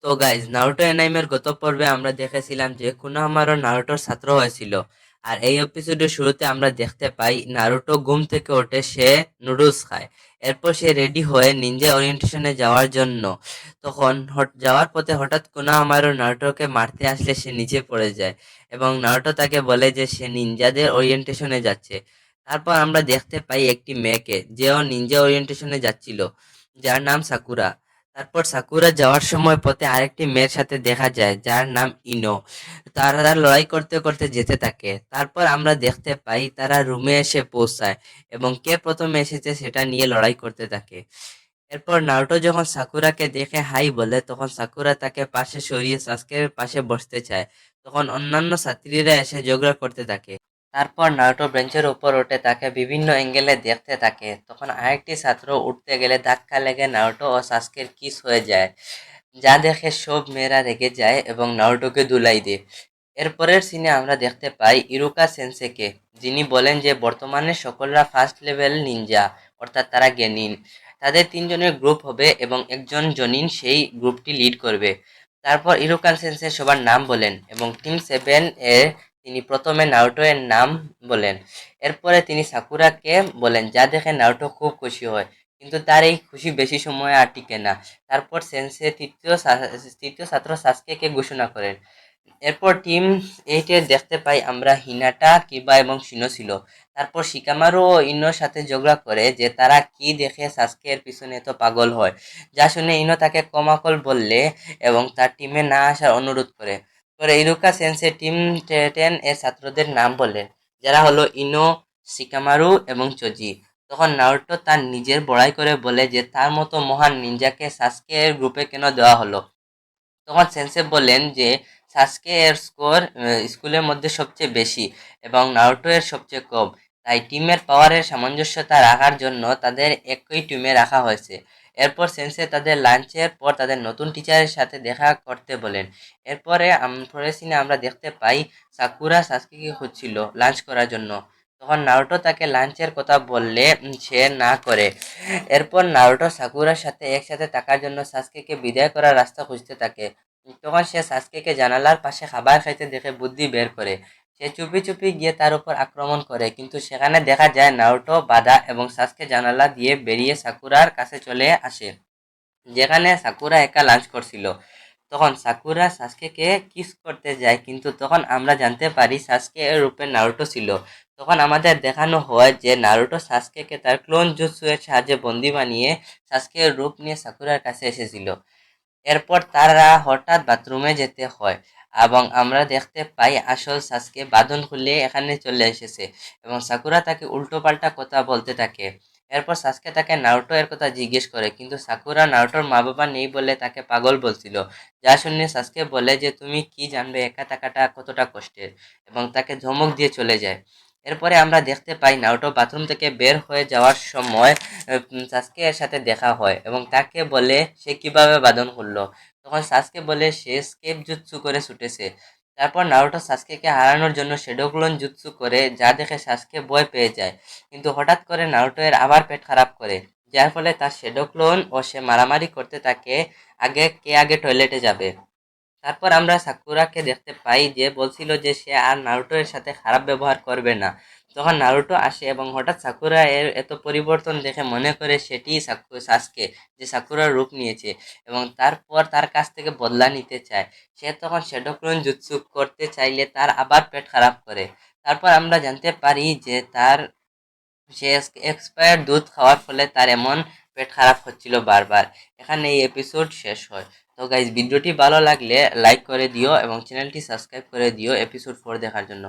তো guys Naruto এনাইমের গত পর্বে আমরা দেখেছিলাম যে কুনোহামারু নারুটোর ছাত্র হয়েছিল। আর এই এপিসোডের শুরুতে আমরা দেখতে পাই নারুটো ঘুম থেকে ওঠে, সে নুডলস খায়। এরপর সে রেডি হয়ে নিনজা ওরিয়েন্টেশনে যাওয়ার জন্য। তখন যাওয়ার পথে হঠাৎ কুনোহামারু নারুটোকে মারতে আসলে সে নিচে পড়ে যায় এবং নারুটো তাকে বলে যে সে নিনজাদের ওরিয়েন্টেশনে যাচ্ছে। তারপর আমরা দেখতে পাই একটি মেয়েকে, যেও নিনজা ওরিয়েন্টেশনে যাচ্ছিল, যার নাম সাকুরা। তারপর সাকুরা যাওয়ার সময় পথে আরেকটি মেয়ের সাথে দেখা যায় যার নাম ইনো। তারা লড়াই করতে করতে যেতে থাকে। তারপর আমরা দেখতে পাই তারা রুমে এসে পৌঁছায় এবং কে প্রথমে এসেছে সেটা নিয়ে লড়াই করতে থাকে। এরপর নারুটো যখন সাকুরাকে দেখে হাই বলে, তখন সাকুরা তাকে পাশে সরিয়ে সাস্কের পাশে বসতে চায়। তখন অন্যান্য ছাত্রীরা এসে ঝগড়া করতে থাকে। তারপর নারুটো বেঞ্চের উপর উঠে তাকে বিভিন্ন অ্যাঙ্গেলে দেখতে থাকে। তখন আরেকটি ছাত্র উঠতে গেলে ধাক্কা লেগে নারুটো ও সাস্কের কিস হয়ে যায়, যা দেখে সব মেয়েরা রেগে যায় এবং নারুটোকে ধুলাই দেয়। এরপরের সিনে আমরা দেখতে পাই ইরুকা সেন্সেকে, যিনি বলেন যে বর্তমানে সকলরা ফার্স্ট লেভেল নিনজা, অর্থাৎ তারা গেনিন। তাদের তিনজনের গ্রুপ হবে এবং একজন জনিন সেই গ্রুপটি লিড করবে। তারপর ইরুকান সেন্সে সবার নাম বলেন এবং টিম 7 এর তিনি প্রথমে নারুটো এর নাম বলেন। এরপরে তিনি সাকুরাকে বলেন, যা দেখে নারুটো খুব খুশি হয়, কিন্তু তার এই খুশি বেশি সময় আর টিকে না। তারপর সেন্সে তৃতীয় ছাত্র সাসকেকে ঘোষণা করেন। এরপর টিম 8 দেখতে পাই আমরা হিনাটা, কিবা এবং শিনো ছিল। তারপর শিকামারু ও ইনোর সাথে ঝগড়া করে যে তারা কি দেখে সাসকে এর পিছনে এত পাগল হয়, যা শুনে ইনো তাকে কমাকল বললে এবং তার টিমে না আসার অনুরোধ করে। পরে ইরুকা সেন্সে টিম 10 এর ছাত্রদের নাম বলেন, যারা হলো ইনো, শিকামারু এবং চজি। তখন নারুটো তার নিজের বড়াই করে বলে যে তার মতো মহান নিনজাকে সাসকে এর গ্রুপে কেন দেওয়া হলো। তখন সেন্সে বললেন যে সাসকে এর স্কোর স্কুলের মধ্যে সবচেয়ে বেশি এবং নারুটো এর সবচেয়ে কম, তাই টিমের পাওয়ারের সামঞ্জস্যতা রাখার জন্য তাদের একই টিমে রাখা হয়েছে। এরপর সেন্সে তাদের লাঞ্চের পর তাদের নতুন টিচারের সাথে দেখা করতে বলেন। এরপরে পরের সিনে আমরা দেখতে পাই সাকুরা সাসকেকে খুঁজছিল লাঞ্চ করার জন্য। তখন নারুটো তাকে লাঞ্চের কথা বললে সে না করে। এরপর নারুটো সাকুরার সাথে একসাথে থাকার জন্য সাসকেকে বিদায় করার রাস্তা খুঁজতে থাকে। তখন সে সাসকেকে জানালার পাশে খাবার খাইতে দেখে বুদ্ধি বের করে। সে চুপি চুপি গিয়ে তার উপর আক্রমণ করে, কিন্তু সেখানে দেখা যায় নারুটো বাধা এবং সাসকে জানালা দিয়ে বেরিয়ে সাকুরার কাছে চলে আসে, যেখানে সাকুরা একা লাঞ্চ করছিল। তখন সাকুরা সাসকেকে কিস করতে যায়, কিন্তু তখন আমরা জানতে পারি সাসকে এর রূপে নারুটো ছিল। তখন আমাদের দেখানো হয় যে নারুটো সাসকেকে তার ক্লোন জুৎসু এর সাহায্যে বন্দি বানিয়ে সাসকে এর রূপ নিয়ে সাকুরার কাছে এসেছিল। এরপর তারা হঠাৎ বাথরুমে যেতে হয় এবং আমরা দেখতে পাই আসল সাসকে বাঁধন খুলে এখানে চলে এসেছে এবং সাকুরা তাকে উল্টোপাল্টা কথা বলতে থাকে। এরপর সাসকে তাকে নারুটো এর কথা জিজ্ঞেস করে, কিন্তু সাকুরা নারুটোর মা বাবা নেই বলে তাকে পাগল বলছিল, যা শুনে সাসকে বলে যে তুমি কি জানবে একা থাকাটা কতটা কষ্টের, এবং তাকে ধমক দিয়ে চলে যায়। এরপরে আমরা দেখতে পাই নারুটো বাথরুম থেকে বের হয়ে যাওয়ার সময় সাসকে এর সাথে দেখা হয় এবং তাকে বলে সে কিভাবে বাঁধন করলো। তখন সাসকে বলে সে স্কেপ জুৎসু করে ছুটেছে। তারপর নারুটো সাসকেকে হারানোর জন্য শ্যাডো ক্লোন জুৎসু করে, যা দেখে সাসকে ভয় পেয়ে যায়। কিন্তু হঠাৎ করে নারুটো এর আবার পেট খারাপ করে, যার ফলে তার শ্যাডো ক্লোন ও সে মারামারি করতে থাকে, কে আগে টয়লেটে যাবে। তারপর আমরা সাকুরাকে দেখতে পাই যে বলছিল যে সে আর নারুটো এর সাথে খারাপ ব্যবহার করবে না। তখন নারুটো আসে এবং হঠাৎ সাকুরা এর এত পরিবর্তন দেখে মনে করে সেটিই সাসকে, যে সাকুরার রূপ নিয়েছে, এবং তারপর তার কাছ থেকে বদলা নিতে চায়। সে তখন শ্যাডো ক্লোন জুৎসু করতে চাইলে তার আবার পেট খারাপ করে। তারপর আমরা জানতে পারি যে সে এক্সপায়ার দুধ খাওয়ার ফলে তার এমন পেট খারাপ হচ্ছিল বারবার। এখানে এই এপিসোড শেষ হয়। তো গাইজ, ভিডিওটি ভালো লাগলে লাইক করে দিও এবং চ্যানেলটি সাবস্ক্রাইব করে দিও এপিসোড 4 দেখার জন্য।